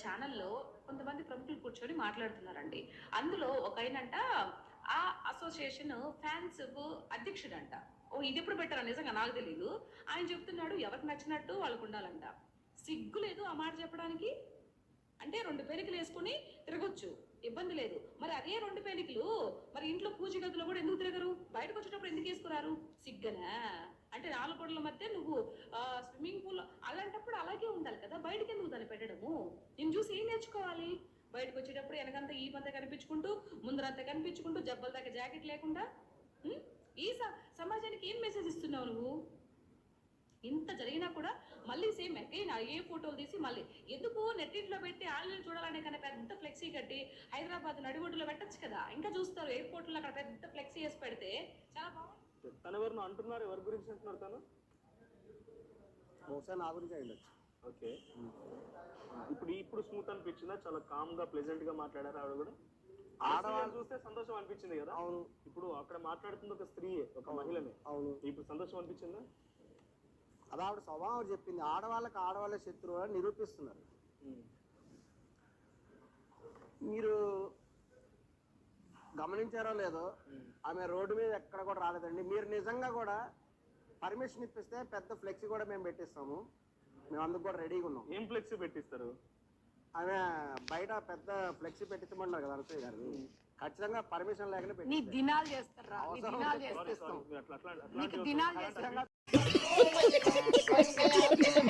ఛానల్‌లో కొంతమంది ప్రముఖులు కూర్చొని మాట్లాడుతున్నారండి. అందులో ఒకాయనంట ఆ అసోసియేషన్ ఫ్యాన్స్‌కు అధ్యక్షుడంట. ఓహ్! ఇదెప్పుడు పెట్టారో నిజంగా నాకు తెలీదు. ఆయన చెప్తున్నాడు ఎవరికి నచ్చినట్టు వాళ్ళకుండాలంట. సిగ్గు లేదు ఆ మాట చెప్పడానికి? అంటే 2 పేలికలేసుకొని తిరగొచ్చు. ఇబ్బంది లేదు. మరి అదే 2 పేలికలు మరి ఇంట్లో పూజ గదిలో కూడా ఎందుకు తిరగరు? బయటకొచ్చేటప్పుడు ఎందుకేసుకురారు? సిగ్గనా? అంటే 4 గోడల మధ్య నువ్వు స్విమ్మింగ్ పూల్‌లో అలాంటప్పుడు అలాగే ఉండాలి కదా! బయటకెందుకు దాన్ని పెట్టడము? నిన్ను చూసి ఏం నేర్చుకోవాలి? బయటకొచ్చేటప్పుడు ఎనకంతా ఈపంతా కనిపించుకుంటూ, ముందరంతా కనిపించుకుంటూ, జబ్బల దాకా జాకెట్ లేకుండా హ్మ్. ఈ సమాజానికి ఏం మెసేజ్ ఇస్తున్నావు నువ్వు? ఇంత జరిగినా కూడా మళ్ళీ సేమ్ అగైన్ అయ్యే ఫోటోలు తీసి మళ్ళీ ఎందుకు నెట్టింట్లో పెట్టి ఆన్లైన్ చూడాలనే కన్నా పెద్ద ఫ్లెక్సీ కట్టి హైదరాబాద్ నడిబొడ్డులో పెట్టచ్చు కదా, ఇంకా చూస్తారు ఎయిర్పోర్ట్లో అక్కడ పెద్ద ఫ్లెక్సీ వేసి పెడితే చాలా బాగుంటుంది. తను ఎవరు అంటున్నారు? ఎవరి గురించి అంటున్నారు తను? బహుశా నా గురించి అయ్యుండొచ్చు. ఓకే. ఇప్పుడు స్మూత్ అనిపించిందా? చాలా కామ్ గా ప్లెజెంట్ గా మాట్లాడారు ఆవిడ కూడా. ఆడవాళ్ళు చూస్తే సంతోషం అనిపించింది కదా. అవును. ఇప్పుడు అక్కడ మాట్లాడుతుంది ఒక స్త్రీ, ఒక మహిళనే. అవును. ఇప్పుడు సంతోషం అనిపించిందా? అది ఆవిడ స్వభావం చెప్పింది. ఆడవాళ్ళకి ఆడవాళ్ళ శత్రువు అని నిరూపిస్తున్నారు. మీరు గమనించారో లేదో, ఆమె రోడ్డు మీద ఎక్కడ కూడా రాలేదండి. మీరు నిజంగా కూడా పర్మిషన్ ఇప్పిస్తే పెద్ద ఫ్లెక్సీ కూడా మేము పెట్టిస్తాము. మేము అందుకు కూడా రెడీగా ఉన్నాం. ఏం ఫ్లెక్సీ పెట్టిస్తారు? ఆమె బయట పెద్ద ఫ్లెక్సీ పెట్టించమన్నారు కదా అనసూయ గారు. ఖచ్చితంగా పర్మిషన్ లేకనే నీ పెట్టి దినాలు చేస్తారా? నీ దినాలు చేస్తాం. నీకు దినాలు చేస్తాం.